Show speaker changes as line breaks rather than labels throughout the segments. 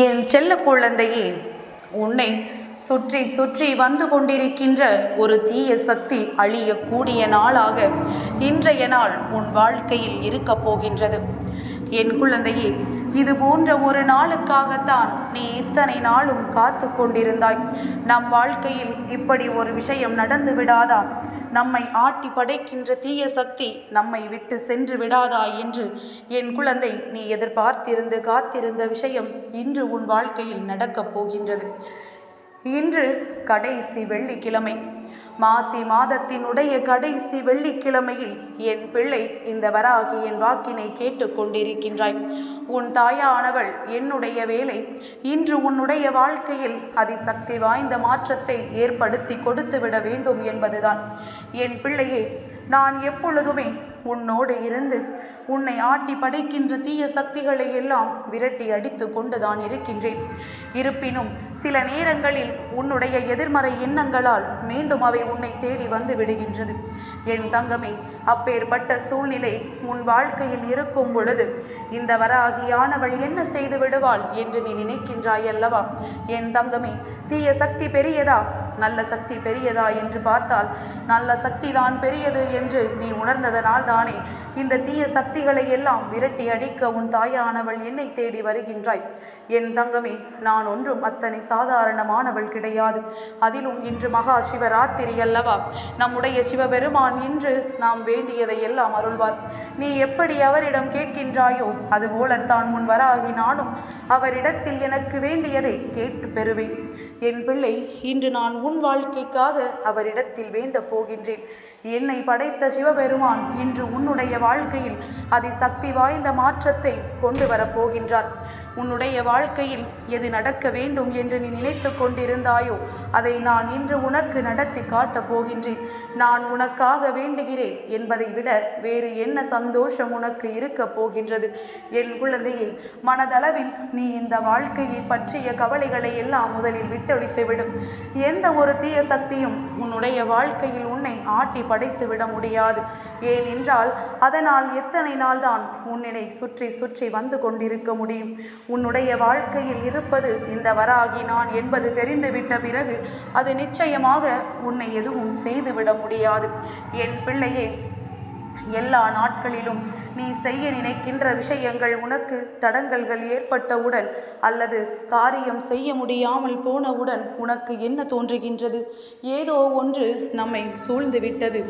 என் செல்ல குழந்தையே, உன்னை சுற்றி சுற்றி வந்து கொண்டிருக்கின்ற ஒரு தீய சக்தி அழியக்கூடிய நாளாக இன்றைய நாள் உன் வாழ்க்கையில் இருக்கப் போகின்றது. என் குழந்தையே, இது போன்ற ஒரு நாளுக்காகத்தான் நீ இத்தனை நாளும் காத்து கொண்டிருந்தாய். நம் வாழ்க்கையில் இப்படி ஒரு விஷயம் நடந்து விடாதா, நம்மை ஆட்டி படைக்கின்ற தீய சக்தி நம்மை விட்டு சென்று விடாதா என்று என் குழந்தை நீ எதிர்பார்த்திருந்து காத்திருந்த விஷயம் இன்று உன் வாழ்க்கையில் நடக்கப் போகின்றது. இன்று கடைசி வெள்ளிக்கிழமை, மாசி மாதத்தினுடைய கடைசி வெள்ளிக்கிழமையில் என் பிள்ளை இந்த வராகி என் வாக்கினை கேட்டுக்கொண்டிருக்கின்றாய். உன் தாயானவள் என்னுடைய வேலை இன்று உன்னுடைய வாழ்க்கையில் அதிசக்தி வாய்ந்த மாற்றத்தை ஏற்படுத்தி கொடுத்துவிட வேண்டும் என்பதுதான். என் பிள்ளையே, நான் எப்பொழுதுமே உன்னோடு இருந்து உன்னை ஆட்டி படைக்கின்ற தீய சக்திகளை எல்லாம் விரட்டி அடித்து கொண்டுதான் இருக்கின்றேன். இருப்பினும் சில நேரங்களில் உன்னுடைய எதிர்மறை எண்ணங்களால் மீண்டும் அவை உன்னை தேடி வந்து விடுகின்றது. என் தங்கமே, அப்பேற்பட்ட சூழ்நிலை உன் வாழ்க்கையில் இருக்கும் பொழுது இந்த வராகியானவள் என்ன செய்து விடுவாள் என்று நீ நினைக்கின்றாய் அல்லவா? என் தங்கமே, தீய சக்தி பெரியதா நல்ல சக்தி பெரியதா என்று பார்த்தால் நல்ல சக்தி தான் பெரியது என்று நீ உணர்ந்ததனால் தானே இந்த தீய சக்திகளை எல்லாம் விரட்டி அடிக்க உன் தாயானவள் என்னை தேடி வருகின்றாய். என் தங்கமே, நான் ஒன்றும் அத்தனை சாதாரணமானவள் கிடையாது. அதிலும் இன்று மகா சிவராத்திரி அல்லவா? நம்முடைய சிவபெருமான் இன்று நாம் வேண்டியதை எல்லாம் அருள்வார். நீ எப்படி அவரிடம் கேட்கின்றாயோ அதுபோலத்தான் உன் வராகி நானும் அவரிடத்தில் எனக்கு வேண்டியதை கேட்டு பெறுவேன். என் பிள்ளை, இன்று நான் உன் வாழ்க்கைக்காக அவரிடத்தில் வேண்ட போகின்றேன். என்னை படைத்த சிவபெருமான் இன்று உன்னுடைய வாழ்க்கையில் அதிசக்தி வாய்ந்த மாற்றத்தை கொண்டு வரப்போகின்றார். உன்னுடைய வாழ்க்கையில் எது நடக்க வேண்டும் என்று நீ நினைத்து கொண்டிருந்தாயோ அதை நான் இன்று உனக்கு நடத்தி காட்டப் போகின்றேன். நான் உனக்காக வேண்டுகிறேன் என்பதை விட வேறு என்ன சந்தோஷம் உனக்கு இருக்க போகின்றது? என் குழந்தையை, மனதளவில் நீ இந்த வாழ்க்கையை பற்றிய கவலைகளை எல்லாம் முதலில் விட்டொழித்துவிடும். எந்த ஒரு தீய சக்தியும் உன்னுடைய வாழ்க்கையில் உன்னை ஆட்டி படைத்து விட முடியாது. ஏனென்றால் அதனால் எத்தனை நாள் தான் உன்னை சுற்றி சுற்றி வந்து கொண்டிருக்க முடியும்? உன்னுடைய வாழ்க்கையில் இருப்பது இந்த வராகி நான் என்பது தெரிந்துவிட்ட பிறகு அது நிச்சயமாக உன்னை எதுவும் செய்துவிட முடியாது. என் பிள்ளையே, எல்லா நாட்களிலும் நீ செய்ய நினைக்கின்ற விஷயங்கள் உனக்கு தடங்கல்கள் ஏற்பட்டவுடன் அல்லது காரியம் செய்ய முடியாமல் போனவுடன் உனக்கு என்ன தோன்றுகின்றது? ஏதோ ஒன்று நம்மை சூழ்ந்து விட்டது,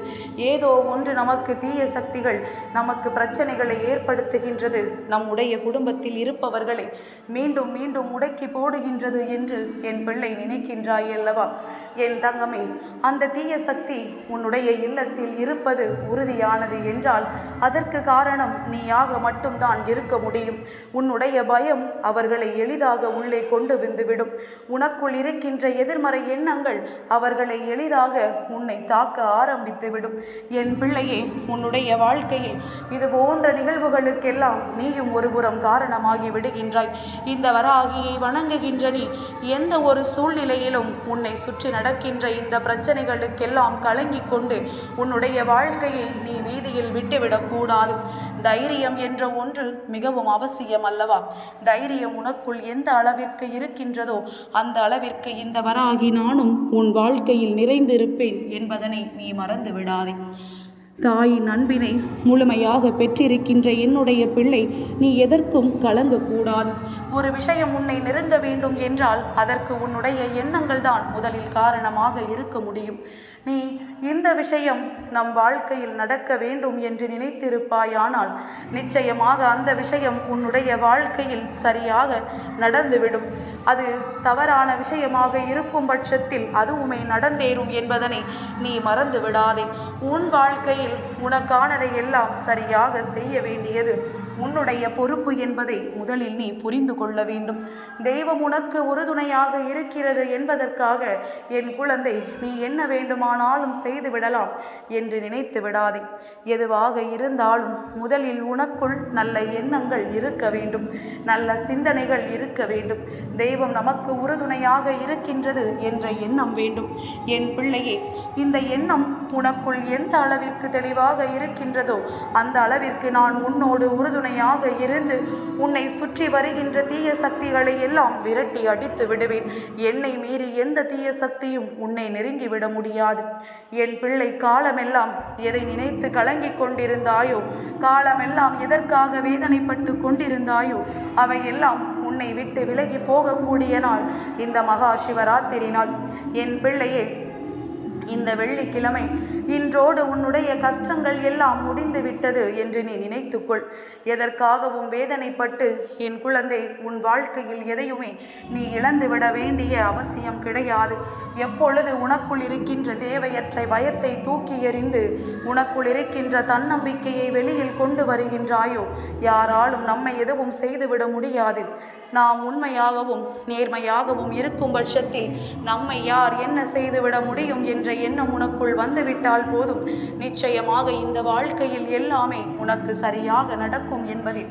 ஏதோ ஒன்று நமக்கு தீய சக்திகள் நமக்கு பிரச்சனைகளை ஏற்படுத்துகின்றது, நம்முடைய குடும்பத்தில் இருப்பவர்களை மீண்டும் மீண்டும் முடக்கி போடுகின்றது என்று என் பிள்ளை நினைக்கின்றாய் அல்லவா? என் தங்கமே, அந்த தீய சக்தி உன்னுடைய இல்லத்தில் இருப்பது உறுதியானது என்றால் அதற்கு காரணம் நீயாக மட்டும்தான் இருக்க முடியும். உன்னுடைய பயம் அவர்களை எளிதாக உள்ளே கொண்டு வந்துவிடும். உனக்குள் இருக்கின்ற எதிர்மறை எண்ணங்கள் அவர்களை எளிதாக உன்னை தாக்க ஆரம்பித்துவிடும். என் பிள்ளையே, உன்னுடைய வாழ்க்கையில் இது போன்ற நிகழ்வுகளுக்கெல்லாம் நீயும் ஒருபுறம் காரணமாகி விடுகின்றாய். இந்த வராகியை வணங்குகின்ற நீ எந்த ஒரு சூழ்நிலையிலும் உன்னை சுற்றி நடக்கின்ற இந்த பிரச்சனைகளுக்கெல்லாம் கலங்கிக் கொண்டு உன்னுடைய வாழ்க்கையை நீ வீதியில் விட்டுவிடக்கூடாது. தைரியம் என்ற ஒன்று மிகவும் அவசியம் அல்லவா? தைரியம் உனக்குள் எந்த அளவிற்கு இருக்கின்றதோ அந்த அளவிற்கு இந்த வராகி நானும் உன் வாழ்க்கையில் நிறைந்திருப்பேன் என்பதனை நீ மறந்து விடாதே. தாயின் அன்பினை முழுமையாக பெற்றிருக்கின்ற என்னுடைய பிள்ளை, நீ எதற்கும் கலங்கக்கூடாது. ஒரு விஷயம் உன்னை நெருங்க வேண்டும் என்றால் அதற்கு உன்னுடைய எண்ணங்கள் தான் முதலில் காரணமாக இருக்க முடியும். நீ இந்த விஷயம் நம் வாழ்க்கையில் நடக்க வேண்டும் என்று நினைத்திருப்பாயானால் நிச்சயமாக அந்த விஷயம் உன்னுடைய வாழ்க்கையில் சரியாக நடந்துவிடும். அது தவறான விஷயமாக இருக்கும் பட்சத்தில் அதுவுமே நடந்தேறும் என்பதனை நீ மறந்து விடாதே. உன் வாழ்க்கையில் உனக்கானதை எல்லாம் சரியாக செய்ய வேண்டியது உன்னுடைய பொறுப்பு என்பதை முதலில் நீ புரிந்து கொள்ள வேண்டும். தெய்வம் உனக்கு உறுதுணையாக இருக்கிறது என்பதற்காக என் குழந்தை நீ என்ன வேண்டுமானாலும் செய்து விடலாம் என்று நினைத்து விடாதே. எதுவாக இருந்தாலும் முதலில் உனக்குள் நல்ல எண்ணங்கள் இருக்க வேண்டும், நல்ல சிந்தனைகள் இருக்க வேண்டும். தெய்வம் நமக்கு உறுதுணையாக இருக்கின்றது என்ற எண்ணம் வேண்டும். என் பிள்ளையே, இந்த எண்ணம் உனக்குள் எந்த அளவிற்கு தெளிவாக இருக்கின்றதோ அந்த அளவிற்கு நான் உன்னோடு உறுதுணை உறுதுணையாக இருந்து உன்னை சுற்றி வருகின்ற தீய சக்திகளை எல்லாம் விரட்டி அடித்து விடுவேன். என்னை மீறி எந்த தீய சக்தியும் உன்னை நெருங்கிவிட முடியாது. என் பிள்ளை, காலமெல்லாம் எதை நினைத்து கலங்கிக் கொண்டிருந்தாயோ, காலமெல்லாம் எதற்காக வேதனைப்பட்டு கொண்டிருந்தாயோ, அவையெல்லாம் உன்னை விட்டு விலகி போகக்கூடிய நாள் இந்த மகா சிவராத்திரி நாள். என் பிள்ளையே, இந்த வெள்ளிக்கிழமை இன்றோடு உன்னுடைய கஷ்டங்கள் எல்லாம் முடிந்து விட்டது என்று நீ நினைத்துக்கொள். எதற்காகவும் வேதனைப்பட்டு என் குழந்தை, உன் வாழ்க்கையில் எதையுமே நீ இழந்துவிட வேண்டிய அவசியம் கிடையாது. எப்பொழுது உனக்குள் இருக்கின்ற தேவையற்ற பயத்தை தூக்கி எறிந்து உனக்குள் இருக்கின்ற தன்னம்பிக்கையை வெளியில் கொண்டு வருகின்றாயோ, யாராலும் நம்மை எதுவும் செய்துவிட முடியாது. நாம் உண்மையாகவும் நேர்மையாகவும் இருக்கும் பட்சத்தில் நம்மை யார் என்ன செய்துவிட முடியும் என்ற எண்ணம் உனக்குள் வந்துவிட்டால் போதும். நிச்சயமாக இந்த வாழ்க்கையில் எல்லாமே உனக்கு சரியாக நடக்கும் என்பதில்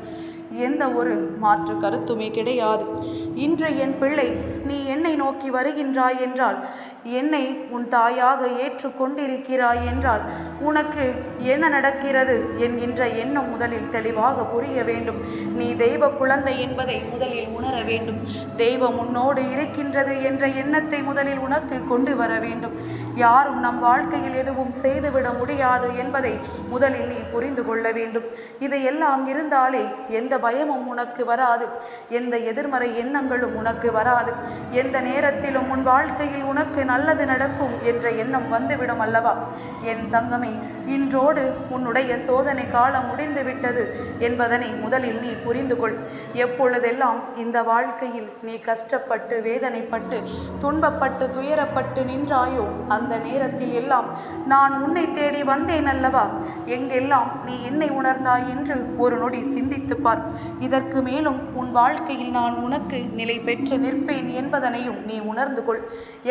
எந்த ஒரு மாற்று கருத்துமே கிடையாது. இன்று என் பிள்ளை, நீ என்னை நோக்கி வருகின்றாய் என்றால், என்னை உன் தாயாக ஏற்றுக்கொண்டிருக்கிறாய் என்றால், உனக்கு என்ன நடக்கிறது என்கின்ற எண்ணம் முதலில் தெளிவாக புரிய வேண்டும். நீ தெய்வ குழந்தை என்பதை முதலில் உணர வேண்டும். தெய்வம் உன்னோடு இருக்கின்றது என்ற எண்ணத்தை முதலில் உனக்கு கொண்டு வர வேண்டும். யாரும் நம் வாழ்க்கையில் எதுவும் செய்துவிட முடியாது என்பதை முதலில் நீ புரிந்து கொள்ள வேண்டும். இதையெல்லாம் இருந்தாலே எந்த பயமும் உனக்கு வராது, எந்த எதிர்மறை எண்ணங்களும் உனக்கு வராது. எந்த நேரத்திலும் உன் வாழ்க்கையில் உனக்கு நல்லது நடக்கும் என்ற எண்ணம் வந்துவிடும் அல்லவா? என் தங்கமே, இன்றோடு உன்னுடைய சோதனை காலம் முடிந்துவிட்டது என்பதனை முதலில் நீ புரிந்து கொள். எப்பொழுதெல்லாம் இந்த வாழ்க்கையில் நீ கஷ்டப்பட்டு வேதனைப்பட்டு துன்பப்பட்டு துயரப்பட்டு நின்றாயோ, அந்த நேரத்தில் எல்லாம் நான் உன்னை தேடி வந்தேன் அல்லவா? எங்கெல்லாம் நீ என்னை உணர்ந்தாய் என்று ஒரு நொடி சிந்தித்துப் பார். இதற்கு மேலும் உன் வாழ்க்கையில் நான் உனக்கு நிலை பெற்று நிற்பேன் என்பதனையும் நீ உணர்ந்து கொள்.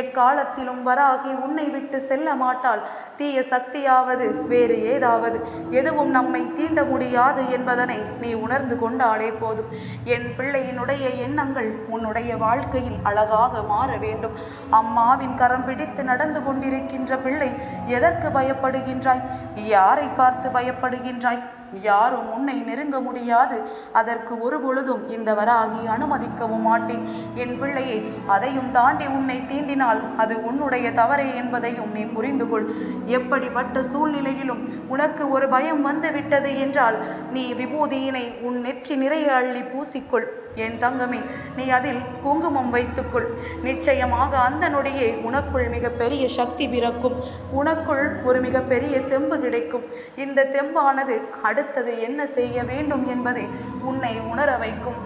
எக்காலத்திலும் வராகி உன்னை விட்டு செல்ல மாட்டாள். தீய சக்தியாவது வேறு ஏதாவது எதுவும் நம்மை தீண்ட முடியாது என்பதனை நீ உணர்ந்து கொண்டாலே போதும். என் பிள்ளையினுடைய எண்ணங்கள் உன்னுடைய வாழ்க்கையில் அழகாக மாற வேண்டும். அம்மாவின் கரம் பிடித்து நடந்து கொண்டிருக்கின்ற பிள்ளை, எதற்கு பயப்படுகின்றாய்? யாரை பார்த்து பயப்படுகின்றாய்? யாரும் உன்னை நெருங்க முடியாது. அதற்கு ஒரு பொழுதும் இந்த வராகி அனுமதிக்கவும் மாட்டேன். என் பிள்ளையை, அதையும் தாண்டி உன்னை தீண்டினால் அது உன்னுடைய தவறே என்பதையும் நீ புரிந்து கொள். எப்படிப்பட்ட சூழ்நிலையிலும் உனக்கு ஒரு பயம் வந்து விட்டது என்றால் நீ விபூதியினை உன் நெற்றி நிறைய அள்ளி பூசிக்கொள். என் தங்கமே, நீ அதில் குங்குமம் வைத்துக்கொள். நிச்சயமாக அந்த நொடியே உனக்குள் மிகப்பெரிய சக்தி பிறக்கும். உனக்குள் ஒரு மிகப்பெரிய தெம்பு கிடைக்கும். இந்த தெம்பானது அடுத்தது என்ன செய்ய வேண்டும் என்பதை உன்னை உணர வைக்கும்.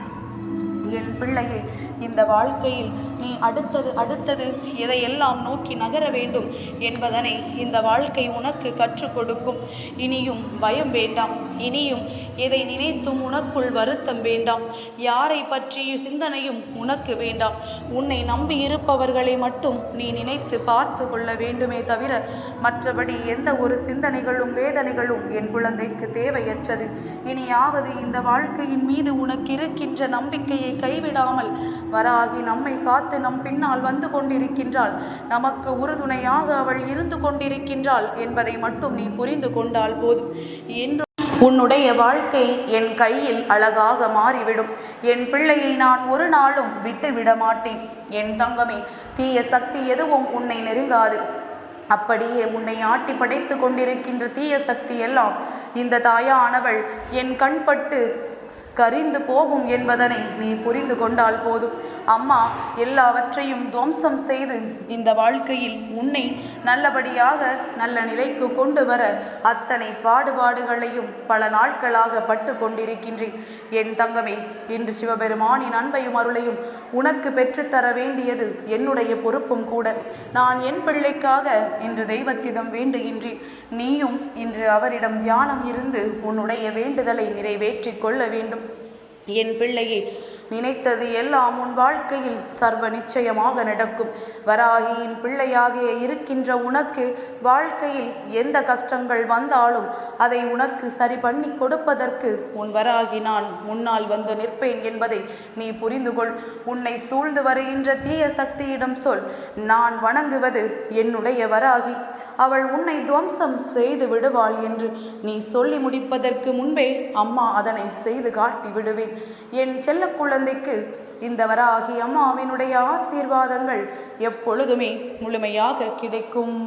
என் பிள்ளையே, இந்த வாழ்க்கையில் நீ அடுத்தது எதையெல்லாம் நோக்கி நகர வேண்டும் என்பதனை இந்த வாழ்க்கை உனக்கு கற்றுக் கொடுக்கும். இனியும் பயம் வேண்டாம். இனியும் எதை நினைத்தும் உனக்குள் வருத்தம் வேண்டாம். யாரை பற்றிய சிந்தனையும் உனக்கு வேண்டாம். உன்னை நம்பி இருப்பவர்களை மட்டும் நீ நினைத்து பார்த்து கொள்ள வேண்டுமே தவிர மற்றபடி எந்த ஒரு சிந்தனைகளும் வேதனைகளும் என் குழந்தைக்கு தேவையற்றது. இனியாவது இந்த வாழ்க்கையின் மீது உனக்கு இருக்கின்ற நம்பிக்கையை கைவிடாமல் வராகி நம்மை காத்து நம் பின்னால் வந்து கொண்டிருக்கின்றாள். நமக்கு உறுதுணையாக அவள் இருந்து கொண்டிருக்கின்றாள் என்பதை மட்டும் நீ புரிந்து கொண்டால் போதும். என்று உன்னுடைய வாழ்க்கை என் கையில் அழகாக மாறிவிடும். என் பிள்ளையை நான் ஒரு நாளும் விட்டுவிட மாட்டேன். என் தங்கமே, தீய சக்தி எதுவும் உன்னை நெருங்காது. அப்படியே உன்னை ஆட்டி படைத்து கொண்டிருக்கின்ற தீய சக்தி எல்லாம் இந்த தாயானவள் என் கண்பட்டு கரிந்து போகும் என்பதனை நீ புரிந்து கொண்டால் போதும். அம்மா எல்லாவற்றையும் துவம்சம் செய்து இந்த வாழ்க்கையில் உன்னை நல்லபடியாக நல்ல நிலைக்கு கொண்டு வர அத்தனை பாடுகளையும் பல நாட்களாக பட்டு கொண்டிருக்கின்றேன். என் தங்கமே, இன்று சிவபெருமானின் அன்பையும் அருளையும் உனக்கு பெற்றுத்தர வேண்டியது என்னுடைய பொறுப்பும் கூட. நான் என் பிள்ளைக்காக இன்று தெய்வத்திடம் வேண்டுகின்றேன். நீயும் இன்று அவரிடம் தியானம் இருந்து உன்னுடைய வேண்டுதலை நிறைவேற்றிக் கொள்ள வேண்டும். என் பிள்ளையே, நினைத்தது எல்லாம் உன் வாழ்க்கையில் சர்வ நிச்சயமாக நடக்கும். வராகியின் பிள்ளையாக இருக்கின்ற உனக்கு வாழ்க்கையில் எந்த கஷ்டங்கள் வந்தாலும் அதை உனக்கு சரி பண்ணி கொடுப்பதற்கு உன் வராகி நான் முன்னால் வந்து நிற்பேன் என்பதை நீ புரிந்து கொள். உன்னை சூழ்ந்து வருகின்ற தீய சக்தியிடம் சொல், நான் வணங்குவது என்னுடைய வராகி, அவள் உன்னை துவம்சம் செய்து விடுவாள் என்று நீ சொல்லி முடிப்பதற்கு முன்பே அம்மா அதனை செய்து காட்டி விடுவேன். என் செல்ல குழந்தைக்கு இந்த வராகி அம்மாவினுடைய ஆசீர்வாதங்கள் எப்பொழுதுமே முழுமையாக கிடைக்கும்.